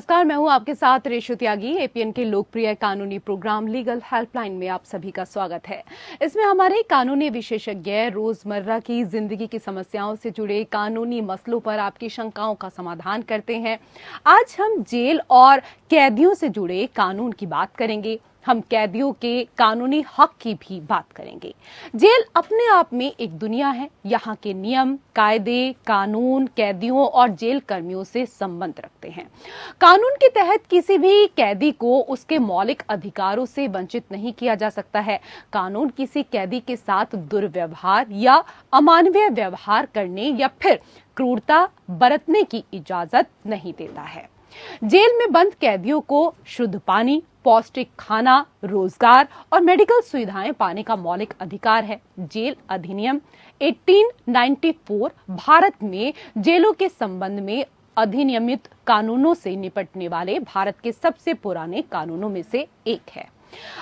नमस्कार, मैं हूं आपके साथ रेशु त्यागी। एपीएन के लोकप्रिय कानूनी प्रोग्राम लीगल हेल्पलाइन में आप सभी का स्वागत है। इसमें हमारे कानूनी विशेषज्ञ रोजमर्रा की जिंदगी की समस्याओं से जुड़े कानूनी मसलों पर आपकी शंकाओं का समाधान करते हैं। आज हम जेल और कैदियों से जुड़े कानून की बात करेंगे। हम कैदियों के कानूनी हक की भी बात करेंगे। जेल अपने आप में एक दुनिया है। यहाँ के नियम, कायदे, कानून कैदियों और जेल कर्मियों से संबंध रखते हैं। कानून के तहत किसी भी कैदी को उसके मौलिक अधिकारों से वंचित नहीं किया जा सकता है। कानून किसी कैदी के साथ दुर्व्यवहार या अमानवीय व्यवहार करने या फिर क्रूरता बरतने की इजाजत नहीं देता है। जेल में बंद कैदियों को शुद्ध पानी, पौष्टिक खाना, रोजगार और मेडिकल सुविधाएं पाने का मौलिक अधिकार है। जेल अधिनियम 1894 भारत में जेलों के संबंध में अधिनियमित कानूनों से निपटने वाले भारत के सबसे पुराने कानूनों में से एक है।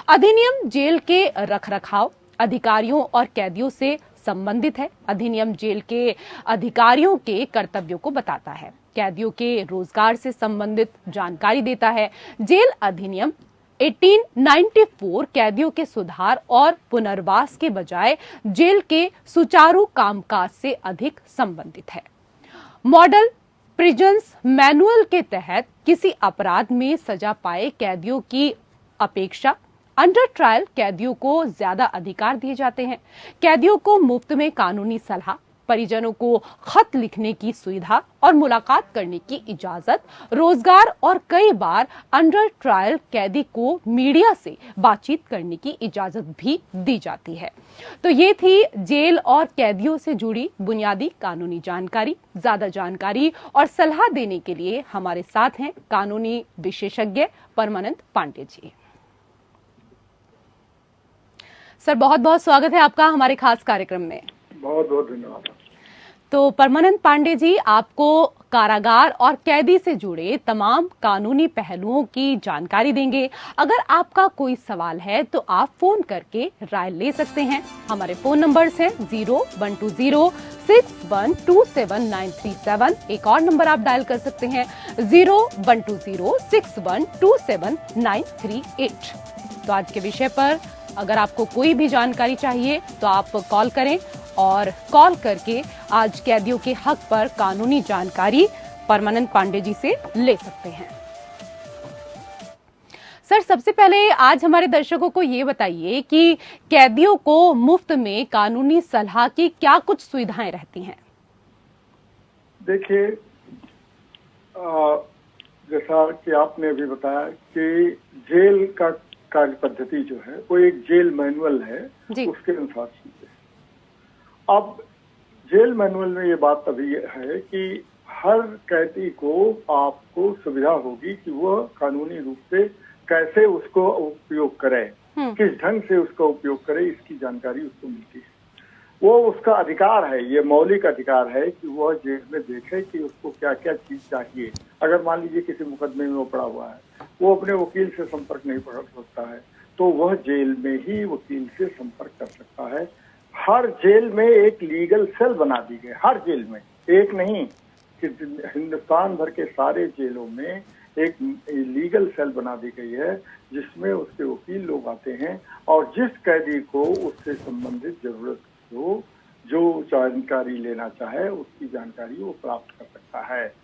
अधिनियम जेल के रखरखाव, अधिकारियों और कैदियों से संबंधित है। अधिनियम जेल के अधिकारियों के कर्तव्यों को बताता है, कैदियों के रोजगार से संबंधित जानकारी देता है। जेल अधिनियम 1894 कैदियों के सुधार और पुनर्वास के बजाय जेल के सुचारू कामकाज से अधिक संबंधित है। मॉडल प्रिजन्स मैनुअल के तहत किसी अपराध में सजा पाए कैदियों की अपेक्षा अंडर ट्रायल कैदियों को ज्यादा अधिकार दिए जाते हैं। कैदियों को मुफ्त में कानूनी सलाह, परिजनों को खत लिखने की सुविधा और मुलाकात करने की इजाजत, रोजगार और कई बार अंडर ट्रायल कैदी को मीडिया से बातचीत करने की इजाजत भी दी जाती है। तो ये थी जेल और कैदियों से जुड़ी बुनियादी कानूनी जानकारी। ज्यादा जानकारी और सलाह देने के लिए हमारे साथ हैं कानूनी विशेषज्ञ परमानंद पांडे जी। सर, बहुत बहुत स्वागत है आपका हमारे खास कार्यक्रम में। बहुत बहुत धन्यवाद। तो परमानंद पांडे जी, आपको कारागार और कैदी से जुड़े तमाम कानूनी पहलुओं की जानकारी देंगे। अगर आपका कोई सवाल है तो आप फोन करके राय ले सकते हैं। हमारे फोन नंबर्स हैं 012061279337। एक और नंबर आप डायल कर सकते हैं 012061279338। तो आज के विषय पर अगर आपको कोई भी जानकारी चाहिए तो आप कॉल करें और कॉल करके आज कैदियों के हक पर कानूनी जानकारी परमानंद पांडे जी से ले सकते हैं। सर, सबसे पहले आज हमारे दर्शकों को ये बताइए कि कैदियों को मुफ्त में कानूनी सलाह की क्या कुछ सुविधाएं रहती हैं? देखिए, जैसा कि आपने अभी बताया कि जेल का कार्य पद्धति जो है वो एक जेल मैनुअल है, उसके अनुसार चीजें। अब जेल मैनुअल में ये बात अभी है कि हर कैदी को आपको सुविधा होगी कि वह कानूनी रूप से कैसे उसको उपयोग करे, किस ढंग से उसका उपयोग करे, इसकी जानकारी उसको मिलती है। वो उसका अधिकार है, ये मौलिक अधिकार है कि वह जेल में देखे कि उसको क्या क्या चीज चाहिए। अगर मान लीजिए किसी मुकदमे में वो पड़ा हुआ है, वो अपने वकील से संपर्क नहीं कर सकता है, तो वह जेल में ही वकील से संपर्क कर सकता है। हर जेल में एक लीगल सेल बना दी गई, हर जेल में, एक नहीं कि हिंदुस्तान भर के सारे जेलों में एक लीगल सेल बना दी गई है जिसमें उसके वकील लोग आते हैं और जिस कैदी को उससे संबंधित जरूरत हो, जो जानकारी लेना चाहे उसकी जानकारी वो प्राप्त कर सकता है।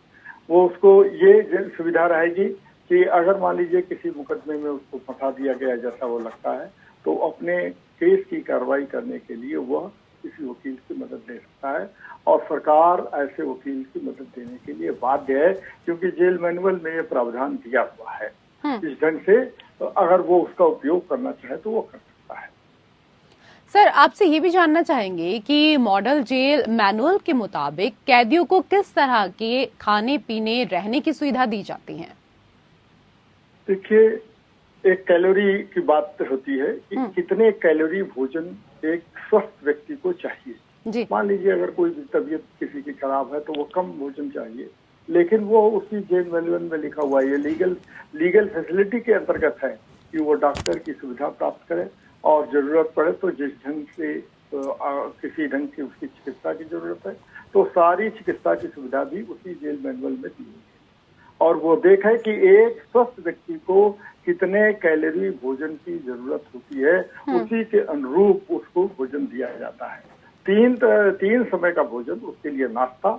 वो उसको ये सुविधा रहेगी कि अगर मान लीजिए किसी मुकदमे में उसको फंसा दिया गया जैसा वो लगता है, तो अपने केस की कार्रवाई करने के लिए वह किसी वकील की मदद ले सकता है और सरकार ऐसे वकील की मदद देने के लिए बाध्य है, क्योंकि जेल मैनुअल में ये प्रावधान दिया हुआ है। इस ढंग से अगर वो उसका उपयोग करना चाहे तो वो कर सकता है। सर, आपसे ये भी जानना चाहेंगे कि मॉडल जेल मैनुअल के मुताबिक कैदियों को किस तरह के खाने पीने रहने की सुविधा दी जाती है? देखिए, एक कैलोरी की बात होती है कि कितने कैलोरी भोजन एक स्वस्थ व्यक्ति को चाहिए। मान लीजिए अगर कोई तबीयत किसी की खराब है तो वो कम भोजन चाहिए, लेकिन वो उसी जेल मैनुअल में लिखा हुआ है, लीगल फैसिलिटी के अंतर्गत है कि वो डॉक्टर की सुविधा प्राप्त करे और जरूरत पड़े तो जिस ढंग से किसी ढंग की उसकी चिकित्सा की जरूरत है तो सारी चिकित्सा की सुविधा भी उसी जेल मैनुअल में दी हुई है। और वो देखे कि एक स्वस्थ व्यक्ति को कितने कैलोरी भोजन की जरूरत होती है, उसी के अनुरूप उसको भोजन दिया जाता है। तीन समय का भोजन, उसके लिए नाश्ता,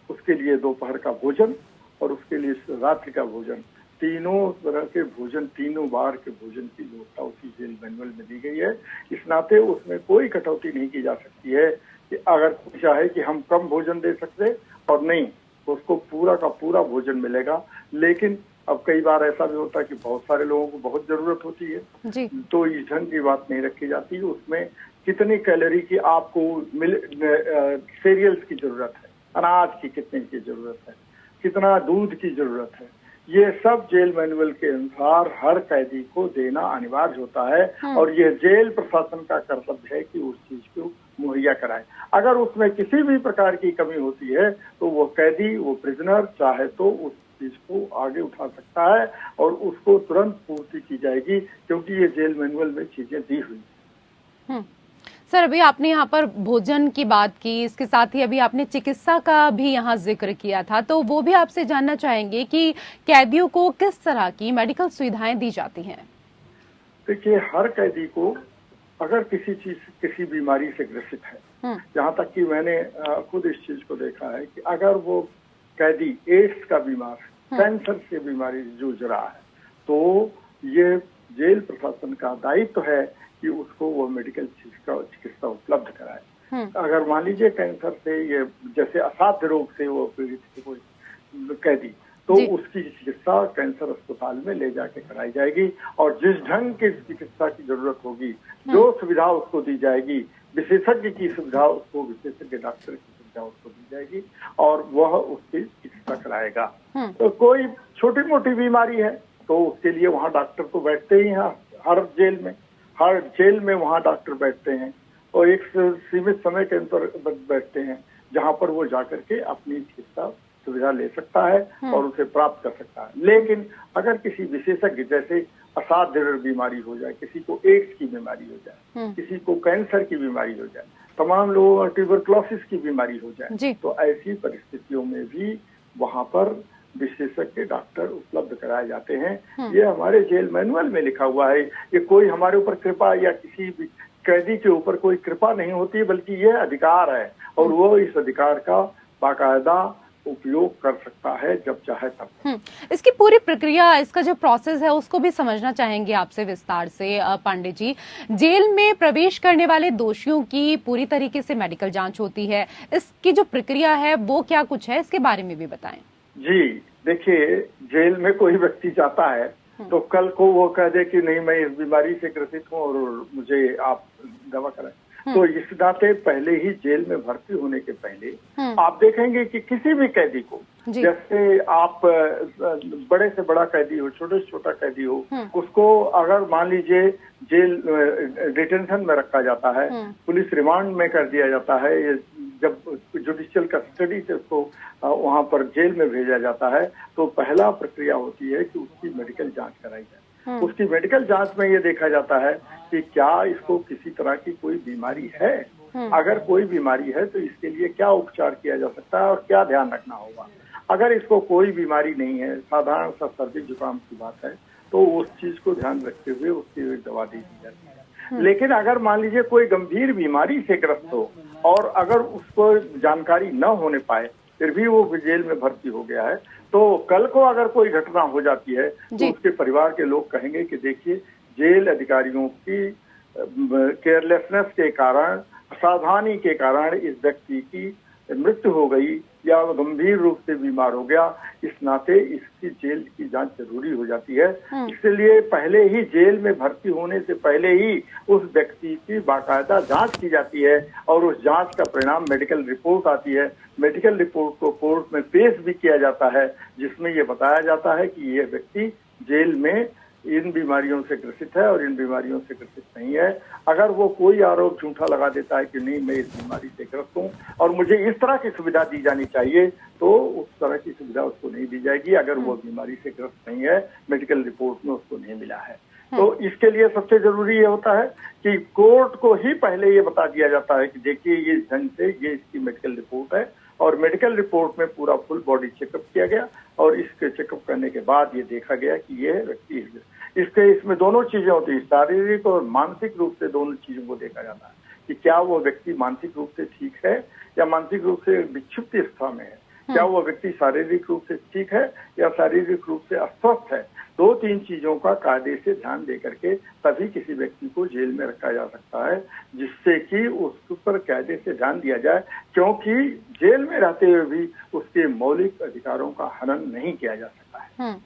उसके लिए दोपहर का भोजन और उसके लिए रात्रि का भोजन, तीनों तरह के भोजन, तीनों बार के भोजन की व्यवस्था उसी जेल मैनुअल में दी गई है। इस नाते उसमें कोई कटौती नहीं की जा सकती है कि अगर कोई चाहे कि हम कम भोजन दे सकते और नहीं, तो उसको पूरा का पूरा भोजन मिलेगा। लेकिन अब कई बार ऐसा भी होता है कि बहुत सारे लोगों को बहुत जरूरत होती है जी। तो इस ढंग की बात नहीं रखी जाती। उसमें कितनी कैलोरी की आपको सीरियल्स की जरूरत है, अनाज की कितने की जरूरत है, कितना दूध की जरूरत है, ये सब जेल मैनुअल के अनुसार हर कैदी को देना अनिवार्य होता है और ये जेल प्रशासन का कर्तव्य है कि उस चीज को मुहैया कराए। अगर उसमें किसी भी प्रकार की कमी होती है तो वो कैदी, वो प्रिजनर चाहे तो उस चीज को आगे उठा सकता है और उसको तुरंत पूर्ति की जाएगी, क्योंकि ये जेल मैनुअल में चीजें दी हुई है। सर, अभी आपने यहाँ पर भोजन की बात की, इसके साथ ही अभी आपने चिकित्सा का भी यहाँ जिक्र किया था, तो वो भी आपसे जानना चाहेंगे कि कैदियों को किस तरह की मेडिकल सुविधाएं दी जाती हैं? देखिए, हर कैदी को अगर किसी बीमारी से ग्रसित है, यहाँ तक कि मैंने खुद इस चीज को देखा है कि अगर वो कैदी एड्स का बीमार है, कैंसर से बीमारी जूझ रहा है, तो ये जेल प्रशासन का दायित्व है कि उसको वो मेडिकल चिकित्सा उपलब्ध कराए। अगर मान लीजिए कैंसर से, ये जैसे असाध्य रोग से वो पीड़ित है कोई कैदी, तो उसकी चिकित्सा कैंसर अस्पताल में ले जाके कराई जाएगी और जिस ढंग की चिकित्सा की जरूरत होगी, जो सुविधा उसको दी जाएगी, विशेषज्ञ की सुविधा उसको, विशेषज्ञ डॉक्टर की सुविधा उसको दी जाएगी और वह उसकी चिकित्सा कराएगा। तो कोई छोटी मोटी बीमारी है तो उसके लिए वहाँ डॉक्टर तो बैठते ही हैं, हर जेल में वहाँ डॉक्टर बैठते हैं और एक सीमित समय के अंतर्गत बैठते हैं जहाँ पर वो जाकर के अपनी चिकित्सा सुविधा ले सकता है और उसे प्राप्त कर सकता है। लेकिन अगर किसी विशेषज्ञ, जैसे असाध्य बीमारी हो जाए, किसी को एड्स की बीमारी हो जाए, किसी को कैंसर की बीमारी हो जाए, तमाम लोगों को ट्यूबरक्लोसिस की बीमारी हो जाए, तो ऐसी परिस्थितियों में भी वहाँ पर विशेषज्ञ डॉक्टर उपलब्ध कराए जाते हैं। ये हमारे जेल मैनुअल में लिखा हुआ है। ये कोई हमारे ऊपर कृपा या किसी भी कैदी के ऊपर कोई कृपा नहीं होती, बल्कि ये अधिकार है और वो इस अधिकार का बाकायदा उपयोग कर सकता है जब चाहे तब। इसकी पूरी प्रक्रिया, इसका जो प्रोसेस है उसको भी समझना चाहेंगे आपसे विस्तार से पांडे जी। जेल में प्रवेश करने वाले दोषियों की पूरी तरीके से मेडिकल जांच होती है, इसकी जो प्रक्रिया है वो क्या कुछ है, इसके बारे में भी बताएं। जी देखिए, जेल में कोई व्यक्ति जाता है तो कल को वो कह दे कि नहीं, मैं इस बीमारी से ग्रसित हूँ और मुझे आप दवा कराएं, तो इस नाते पहले ही जेल में भर्ती होने के पहले आप देखेंगे कि किसी भी कैदी को, जैसे आप बड़े से बड़ा कैदी हो, छोटे से छोटा कैदी हो, उसको अगर मान लीजिए जेल डिटेंशन में रखा जाता है, पुलिस रिमांड में कर दिया जाता है, जब जुडिशियल कस्टडी से उसको वहां पर जेल में भेजा जाता है, तो पहला प्रक्रिया होती है कि उसकी मेडिकल जांच कराई जाए। उसकी मेडिकल जांच में ये देखा जाता है कि क्या इसको किसी तरह की कोई बीमारी है, अगर कोई बीमारी है तो इसके लिए क्या उपचार किया जा सकता है और क्या ध्यान रखना होगा। अगर इसको कोई बीमारी नहीं है, साधारण सा सर्दी जुकाम की बात है, तो उस चीज को ध्यान रखते हुए उसकी दवा दे दी जाती है। लेकिन अगर मान लीजिए कोई गंभीर बीमारी से ग्रस्त हो और अगर उसको जानकारी न होने पाए, फिर भी वो जेल में भर्ती हो गया है, तो कल को अगर कोई घटना हो जाती है तो उसके परिवार के लोग कहेंगे कि देखिए, जेल अधिकारियों की केयरलेसनेस के कारण, असावधानी के कारण इस व्यक्ति की मृत्यु हो गई या गंभीर रूप से बीमार हो गया, इस नाते इसकी जेल की जांच जरूरी हो जाती है। इसलिए पहले ही जेल में भर्ती होने से पहले ही उस व्यक्ति की बाकायदा जांच की जाती है और उस जांच का परिणाम मेडिकल रिपोर्ट आती है। मेडिकल रिपोर्ट को कोर्ट में पेश भी किया जाता है, जिसमें ये बताया जाता है कि ये व्यक्ति जेल में इन बीमारियों से ग्रसित है और इन बीमारियों से ग्रसित नहीं है। अगर वो कोई आरोप झूठा लगा देता है कि नहीं, मैं इस बीमारी से ग्रस्त हूँ और मुझे इस तरह की सुविधा दी जानी चाहिए, तो उस तरह की सुविधा उसको नहीं दी जाएगी अगर वो बीमारी से ग्रस्त नहीं है, मेडिकल रिपोर्ट में उसको नहीं मिला है। तो इसके लिए सबसे जरूरी ये होता है कि कोर्ट को ही पहले ये बता दिया जाता है कि देखिए, ये ढंग से ये इसकी मेडिकल रिपोर्ट है और मेडिकल रिपोर्ट में पूरा फुल बॉडी चेकअप किया गया और इसके चेकअप करने के बाद ये देखा गया कि ये व्यक्ति इसमें दोनों चीजें होती है, शारीरिक और मानसिक रूप से दोनों चीजों को देखा जाता है कि क्या वो व्यक्ति मानसिक रूप से ठीक है या मानसिक रूप से विक्षिप्त अवस्था में है, क्या वो व्यक्ति शारीरिक रूप से ठीक है या शारीरिक रूप से अस्वस्थ है। 2-3 चीजों का कायदे से ध्यान दे करके तभी किसी व्यक्ति को जेल में रखा जा सकता है, जिससे कि उस पर कायदे से ध्यान दिया जाए, क्योंकि जेल में रहते हुए भी उसके मौलिक अधिकारों का हनन नहीं किया जा सकता है।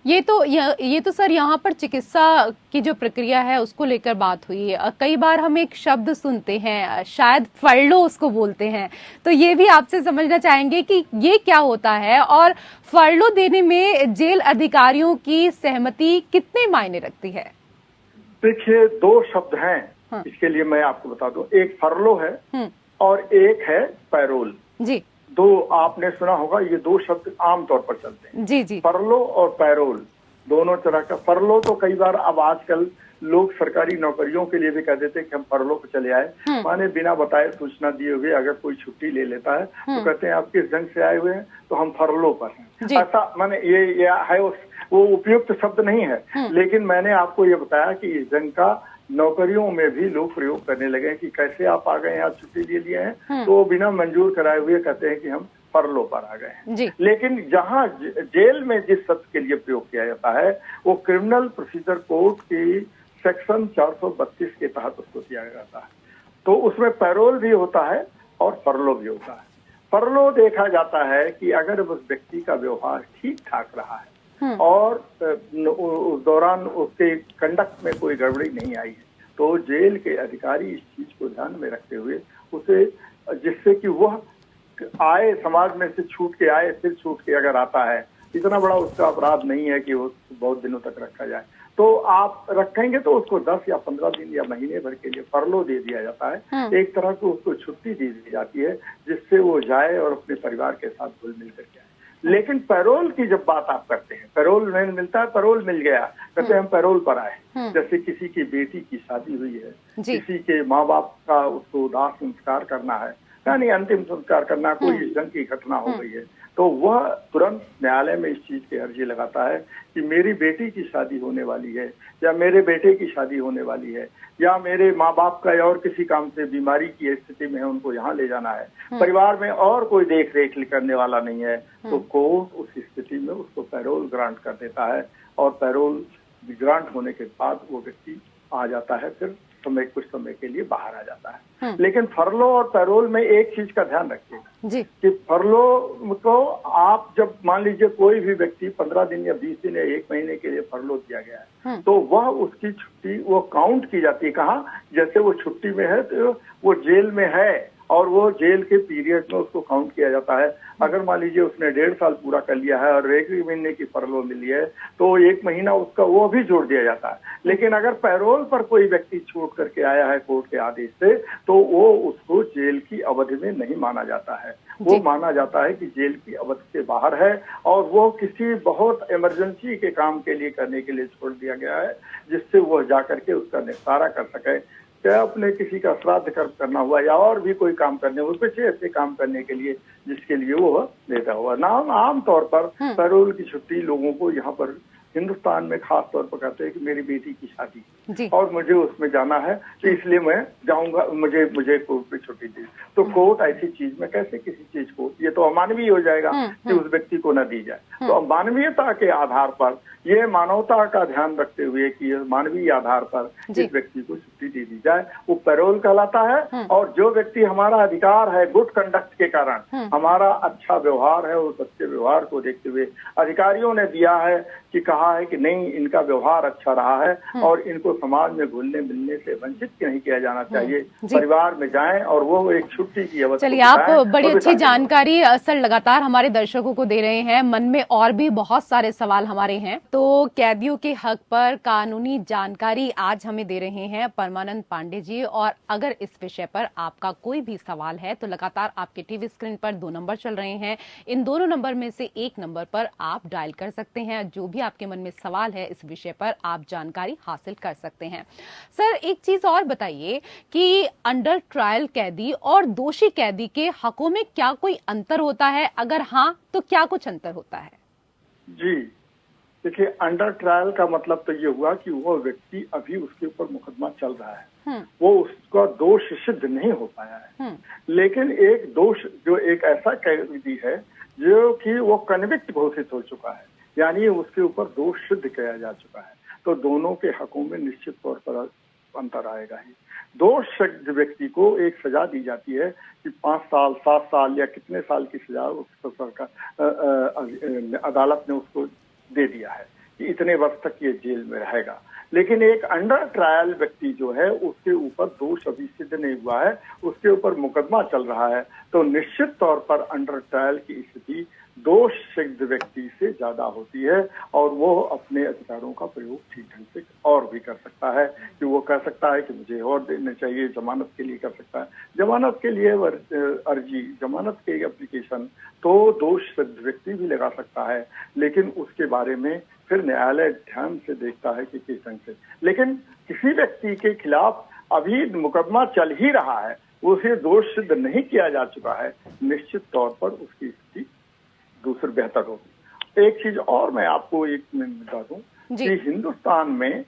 ये तो सर यहाँ पर चिकित्सा की जो प्रक्रिया है उसको लेकर बात हुई। कई बार हम एक शब्द सुनते हैं, शायद फरलो उसको बोलते हैं, तो ये भी आपसे समझना चाहेंगे कि ये क्या होता है और फरलो देने में जेल अधिकारियों की सहमति कितने मायने रखती है? देखिए, 2 शब्द हैं। हाँ। इसके लिए मैं आपको बता दूं, एक फरलो है और एक है पैरोल। जी, 2 आपने सुना होगा, ये 2 शब्द आमतौर पर चलते हैं। जी जी। फरलो और पैरोल दोनों तरह का। फरलो तो कई बार अब आजकल लोग सरकारी नौकरियों के लिए भी कह देते हैं कि हम फरलो पे चले आए, माने बिना बताए सूचना दिए हुए अगर कोई छुट्टी ले लेता है तो कहते हैं आप किस जंग से आए हुए हैं, तो हम फरलो पर हैं। ऐसा माने ये है, वो उपयुक्त शब्द नहीं है, लेकिन मैंने आपको ये बताया कि इस जंग का नौकरियों में भी लोग प्रयोग करने लगे कि कैसे आप आ गए हैं, आप छुट्टी ले लिए हैं, तो बिना मंजूर कराए हुए कहते हैं कि हम फरलो पर आ गए हैं। लेकिन जहां जेल में जिस शब्द के लिए प्रयोग किया जाता है वो क्रिमिनल प्रोसीजर कोड की सेक्शन 432 के तहत उसको किया जाता है, तो उसमें पैरोल भी होता है और फरलो भी होता है। फरलो देखा जाता है कि अगर उस व्यक्ति का व्यवहार ठीक ठाक रहा है और उस दौरान उसके कंडक्ट में कोई गड़बड़ी नहीं आई है, तो जेल के अधिकारी इस चीज को ध्यान में रखते हुए उसे, जिससे कि वह आए समाज में से छूट के आए, फिर छूट के अगर आता है, इतना बड़ा उसका अपराध नहीं है कि वो बहुत दिनों तक रखा जाए, तो आप रखेंगे तो उसको 10 या 15 दिन या महीने भर के लिए फरलो दे दिया जाता है। एक तरह की उसको छुट्टी दे दी जाती है, जिससे वो जाए और अपने परिवार के साथ घुल मिल करके आए। लेकिन पैरोल की जब बात आप करते हैं, पैरोल नहीं मिलता है, पैरोल मिल गया, कहते हैं हम पैरोल पर आए। जैसे किसी की बेटी की शादी हुई है, किसी के माँ बाप का उसको दाह संस्कार करना है, यानी अंतिम संस्कार करना, कोई इस ढंग की घटना हो गई है, तो वह तुरंत न्यायालय में इस चीज की अर्जी लगाता है कि मेरी बेटी की शादी होने वाली है या मेरे बेटे की शादी होने वाली है या मेरे माँ बाप का और किसी काम से बीमारी की स्थिति में है, उनको यहाँ ले जाना है, परिवार में और कोई देख रेख करने वाला नहीं है, तो कोर्ट उस स्थिति में उसको पैरोल ग्रांट कर देता है और पैरोल ग्रांट होने के बाद वो व्यक्ति आ जाता है, फिर कुछ समय के लिए बाहर आ जाता है। लेकिन फरलो और पैरोल में एक चीज का ध्यान रखिएगा कि फरलो को आप जब मान लीजिए कोई भी व्यक्ति 15 दिन या 20 दिन या 1 महीने के लिए फरलो दिया गया है, तो वह उसकी छुट्टी वो काउंट की जाती है। कहाँ? जैसे वो छुट्टी में है तो वो जेल में है और वो जेल के पीरियड में उसको काउंट किया जाता है। अगर मान लीजिए उसने 1.5 साल पूरा कर लिया है और 1 महीने की फरलो मिली है, तो 1 महीना उसका वो भी जोड़ दिया जाता है। लेकिन अगर पैरोल पर कोई व्यक्ति छूट करके आया है कोर्ट के आदेश से, तो वो उसको जेल की अवधि में नहीं माना जाता है, वो माना जाता है कि जेल की अवधि से बाहर है और वो किसी बहुत इमरजेंसी के काम के लिए करने के लिए छोड़ दिया गया है, जिससे वो जाकर के उसका निस्तारा कर सके। क्या अपने किसी का श्राद्ध कर्म करना हुआ या और भी कोई काम करने हुए, कुछ ऐसे काम करने के लिए जिसके लिए वो देता हुआ नाम। आमतौर पर पैरोल की छुट्टी लोगों को यहाँ पर हिंदुस्तान में खास तौर पर कहते हैं कि मेरी बेटी की शादी और मुझे उसमें जाना है, तो इसलिए मैं जाऊंगा, मुझे कोर्ट पे छुट्टी दी। तो कोर्ट ऐसी चीज में कैसे किसी चीज को, ये तो अमानवीय हो जाएगा कि उस व्यक्ति को न दी जाए। तो मानवीयता के आधार पर, ये मानवता का ध्यान रखते हुए कि मानवीय आधार पर इस व्यक्ति को छुट्टी दे दी जाए, वो पैरोल कहलाता है। और जो व्यक्ति हमारा अधिकार है गुड कंडक्ट के कारण, हमारा अच्छा व्यवहार है, उस अच्छे व्यवहार को देखते हुए अधिकारियों ने दिया है कि कहा है कि नहीं, इनका व्यवहार अच्छा रहा है और इनको समाज में घुलने मिलने से वंचित नहीं किया जाना चाहिए, परिवार में जाएं और वो एक छुट्टी की अवस्था। चलिए, आप बड़ी अच्छी जानकारी सर लगातार हमारे दर्शकों को दे रहे हैं। मन में और भी बहुत सारे सवाल हमारे हैं, तो कैदियों के हक पर कानूनी जानकारी आज हमें दे रहे हैं परमानंद पांडे जी। और अगर इस विषय पर आपका कोई भी सवाल है तो लगातार आपके टीवी स्क्रीन पर 2 नंबर चल रहे हैं, इन दोनों नंबर में से एक नंबर पर आप डायल कर सकते हैं। जो भी आपके मन में सवाल है इस विषय पर आप जानकारी हासिल कर सकते हैं। सर, एक चीज और बताइए कि अंडर ट्रायल कैदी और दोषी कैदी के हकों में क्या कोई अंतर होता है? अगर हाँ, तो क्या कुछ अंतर होता है? जी, देखिए, अंडर ट्रायल का मतलब तो ये हुआ कि वो व्यक्ति अभी उसके ऊपर मुकदमा चल रहा है, वो उसका दोष सिद्ध नहीं हो पाया है। लेकिन एक दोष जो एक ऐसा कैदी है जो कि वो कन्विक्ट घोषित हो चुका है, यानी उसके ऊपर दोष सिद्ध किया जा चुका है, तो दोनों के हकों में निश्चित तौर पर अंतर आएगा ही। दोष सिद्ध व्यक्ति को एक सजा दी जाती है कि 5 साल 7 साल या कितने साल की सजा उसको सरकार अदालत ने उसको दे दिया है कि इतने वर्ष तक ये जेल में रहेगा। लेकिन एक अंडर ट्रायल व्यक्ति जो है उसके ऊपर दोष अभी सिद्ध नहीं हुआ है, उसके ऊपर मुकदमा चल रहा है, तो निश्चित तौर पर अंडर ट्रायल की स्थिति दोष सिद्ध व्यक्ति से ज्यादा होती है और वो अपने अधिकारों का प्रयोग ठीक ढंग से और भी कर सकता है कि वो कह सकता है कि मुझे और देना चाहिए, जमानत के लिए कर सकता है। जमानत के लिए अर्जी, जमानत के एप्लीकेशन तो दोष सिद्ध व्यक्ति भी लगा सकता है, लेकिन उसके बारे में फिर न्यायालय ध्यान से देखता है कि किस ढंग से। लेकिन किसी व्यक्ति के खिलाफ अभी मुकदमा चल ही रहा है, उसे दोष सिद्ध नहीं किया जा चुका है, निश्चित तौर पर उसकी स्थिति दूसरी बेहतर होगी। एक चीज और मैं आपको एक मिनट बता दूं कि हिंदुस्तान में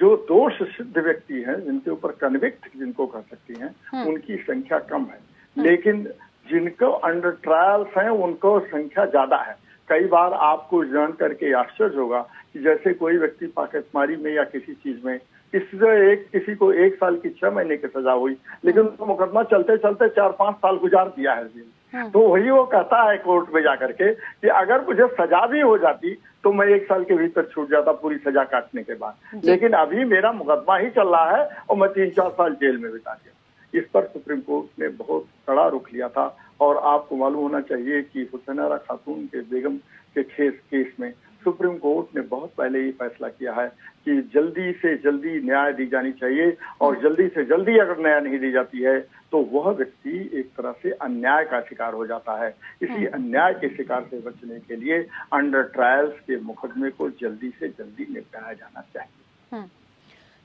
जो दोष सिद्ध व्यक्ति हैं, जिनके ऊपर कन्विक्ट जिनको कह सकती हैं, उनकी संख्या कम है, लेकिन जिनको अंडर ट्रायल्स हैं उनको संख्या ज्यादा है। कई बार आपको जान करके आश्चर्य होगा कि जैसे कोई व्यक्ति पाकेटमारी में या किसी चीज में किसी को 1 साल की 6 महीने की सजा हुई, लेकिन उसका मुकदमा चलते चलते 4-5 साल गुजार दिया है जेल। तो वही वो कहता है कोर्ट में जाकर के कि अगर मुझे सजा भी हो जाती तो मैं 1 साल के भीतर छूट जाता पूरी सजा काटने के बाद, लेकिन अभी मेरा मुकदमा ही चल रहा है और मैं 3-4 साल जेल में बिता दिया। इस पर सुप्रीम कोर्ट ने बहुत कड़ा रुख लिया था और आपको मालूम होना चाहिए कि हुसैनारा खातून के बेगम के केस में सुप्रीम कोर्ट ने बहुत पहले ही फैसला किया है कि जल्दी से जल्दी न्याय दी जानी चाहिए और जल्दी से जल्दी अगर न्याय नहीं दी जाती है तो वह व्यक्ति एक तरह से अन्याय का शिकार हो जाता है। इसी अन्याय के शिकार से बचने के लिए अंडर ट्रायल्स के मुकदमे को जल्दी से जल्दी निपटाया जाना चाहिए।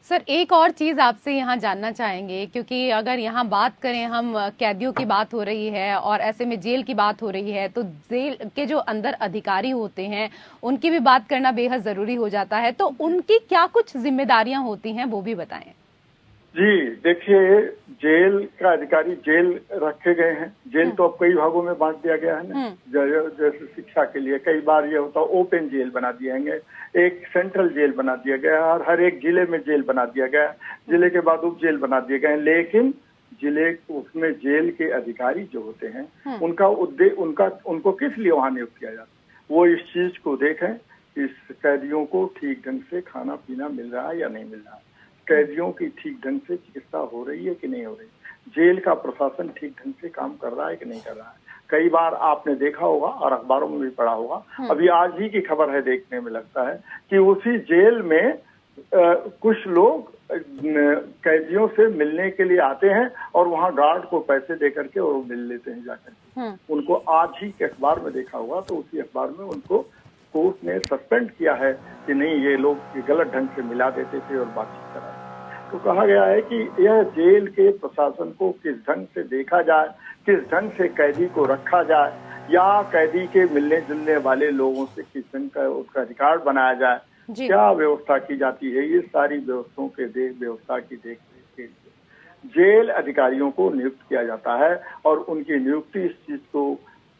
सर, एक और चीज आपसे यहाँ जानना चाहेंगे, क्योंकि अगर यहाँ बात करें, हम कैदियों की बात हो रही है और ऐसे में जेल की बात हो रही है, तो जेल के जो अंदर अधिकारी होते हैं उनकी भी बात करना बेहद जरूरी हो जाता है, तो उनकी क्या कुछ जिम्मेदारियां होती हैं वो भी बताएं। जी देखिए, जेल का अधिकारी जेल रखे गए हैं। जेल तो अब कई भागों में बांट दिया गया है ना, जैसे शिक्षा के लिए कई बार ये होता है ओपन जेल बना दिए हैं, एक सेंट्रल जेल बना दिया गया और हर एक जिले में जेल बना दिया गया, जिले के बाद उप जेल बना दिए गए। लेकिन जिले उसमें जेल के अधिकारी जो होते हैं उनका उद्देश्य उनको किस लिए वहां नियुक्त किया जाता है, वो इस चीज को देखें इस कैदियों को ठीक ढंग से खाना पीना मिल रहा है या नहीं मिल रहा है, कैदियों की ठीक ढंग से चिकित्सा हो रही है कि नहीं हो रही, जेल का प्रशासन ठीक ढंग से काम कर रहा है कि नहीं कर रहा है। कई बार आपने देखा होगा और अखबारों में भी पढ़ा होगा, अभी आज ही की खबर है, देखने में लगता है कि उसी जेल में कुछ लोग कैदियों से मिलने के लिए आते हैं और वहां गार्ड को पैसे दे करके और मिल लेते हैं जाकर के। उनको आज ही के अखबार में देखा हुआ, तो उसी अखबार में उनको कोर्ट ने सस्पेंड किया है कि नहीं, ये लोग गलत ढंग से मिला देते थे और बातचीत करा। तो कहा गया है कि यह जेल के प्रशासन को किस ढंग से देखा जाए, किस ढंग से कैदी को रखा जाए, या कैदी के मिलने जुलने वाले लोगों से किस ढंग का उसका रिकॉर्ड बनाया जाए, क्या व्यवस्था की जाती है, ये सारी व्यवस्था की देखरेख के लिए जेल अधिकारियों को नियुक्त किया जाता है और उनकी नियुक्ति इस चीज को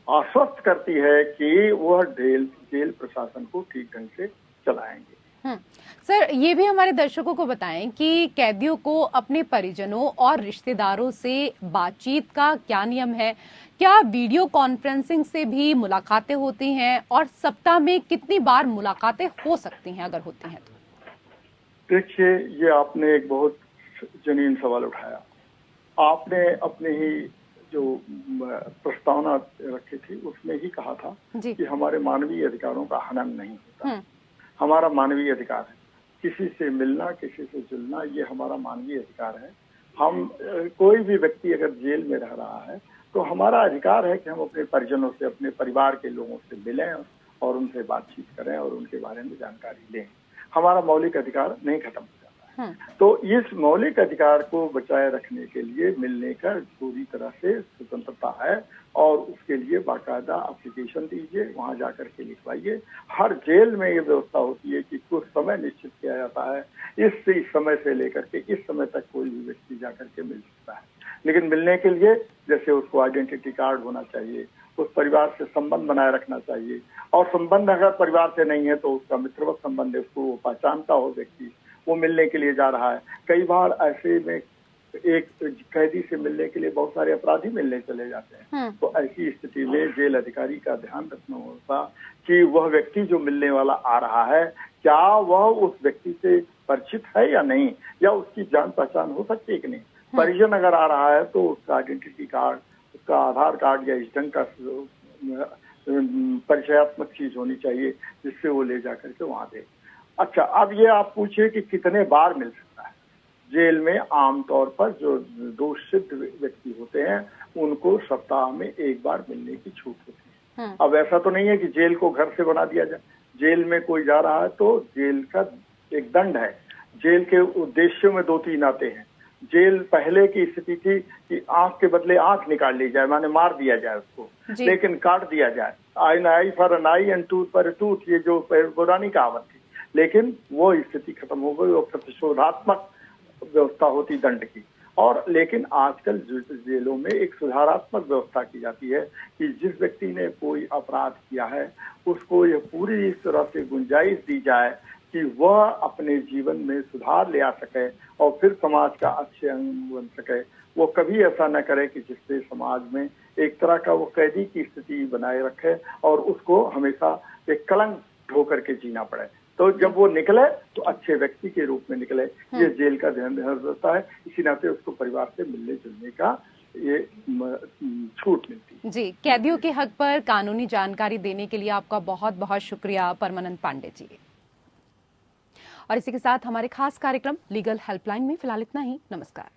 आश्वस्त करती है कि वह जेल प्रशासन को ठीक ढंग से चलाएंगे। सर, ये भी हमारे दर्शकों को बताएं कि कैदियों को अपने परिजनों और रिश्तेदारों से बातचीत का क्या नियम है, क्या वीडियो कॉन्फ्रेंसिंग से भी मुलाकातें होती हैं और सप्ताह में कितनी बार मुलाकातें हो सकती हैं अगर होती हैं तो? देखिए, ये आपने एक बहुत जनीन सवाल उठाया। आपने अपने ही जो प्रस्तावना रखी थी उसमें ही कहा था कि हमारे मानवीय अधिकारों का हनन नहीं होता। हमारा मानवीय अधिकार है, किसी से मिलना, किसी से जुलना, ये हमारा मानवीय अधिकार है। हम कोई भी व्यक्ति अगर जेल में रह रहा है तो हमारा अधिकार है कि हम अपने परिजनों से, अपने परिवार के लोगों से मिलें और उनसे बातचीत करें और उनके बारे में जानकारी लें। हमारा मौलिक अधिकार नहीं खत्म हो जाता है। तो इस मौलिक अधिकार को बचाए रखने के लिए मिलने का पूरी तरह से स्वतंत्रता है और उसके उसके लिए बाकायदा एप्लीकेशन दीजिए, वहां जाकर के लिखवाइए। हर जेल में ये व्यवस्था होती है कि कुछ समय निश्चित किया जाता है, इस समय से लेकर के इस समय तक कोई भी व्यक्ति जाकर के मिल सकता है। लेकिन मिलने के लिए जैसे उसको आइडेंटिटी कार्ड होना चाहिए, उस परिवार से संबंध बनाए रखना चाहिए, और संबंध अगर परिवार से नहीं है तो उसका मित्रवत संबंध है, उसको वो पहचानता हो व्यक्ति, वो मिलने के लिए जा रहा है। कई बार ऐसे में एक कैदी से मिलने के लिए बहुत सारे अपराधी मिलने चले जाते हैं, तो ऐसी स्थिति में जेल अधिकारी का ध्यान रखना होगा कि वह व्यक्ति जो मिलने वाला आ रहा है, क्या वह उस व्यक्ति से परिचित है या नहीं, या उसकी जान पहचान हो सकती है कि नहीं। परिजन अगर आ रहा है तो उसका आइडेंटिटी कार्ड, उसका आधार कार्ड या इस ढंग का परिचयात्मक चीज होनी चाहिए जिससे वो ले जाकर के वहां दे। अच्छा, अब ये आप पूछिए कि कितने बार मिल सकता है। जेल में आमतौर पर जो दोष सिद्ध व्यक्ति होते हैं उनको सप्ताह में एक बार मिलने की छूट होती है। अब ऐसा तो नहीं है कि जेल को घर से बना दिया जाए। जेल में कोई जा रहा है तो जेल का एक दंड है। जेल के उद्देश्यों में 2-3 आते हैं। जेल पहले की स्थिति थी कि आंख के बदले आंख निकाल ली जाए, माने मार दिया जाए उसको, लेकिन काट दिया जाए। Eye for an eye and tooth for a tooth, ये जो पुरानी कहावत थी, लेकिन वो स्थिति खत्म हो गई। वो प्रतिशोधात्मक व्यवस्था होती दंड की। और लेकिन आजकल जेलों में एक सुधारात्मक व्यवस्था की जाती है कि जिस व्यक्ति ने कोई अपराध किया है उसको यह पूरी इस तरह से गुंजाइश दी जाए कि वह अपने जीवन में सुधार ले आ सके और फिर समाज का अच्छे अंग बन सके। वो कभी ऐसा न करे कि जिससे समाज में एक तरह का वो कैदी की स्थिति बनाए रखे और उसको हमेशा एक कलंक ढो करके जीना पड़े। तो जब वो निकले तो अच्छे व्यक्ति के रूप में निकले, ये जेल का ध्यान रहता है। इसी नाते उसको परिवार से मिलने जुलने का ये छूट मिलती है। जी, कैदियों के हक पर कानूनी जानकारी देने के लिए आपका बहुत बहुत शुक्रिया परमानंद पांडे जी। और इसी के साथ हमारे खास कार्यक्रम लीगल हेल्पलाइन में फिलहाल इतना ही। नमस्कार।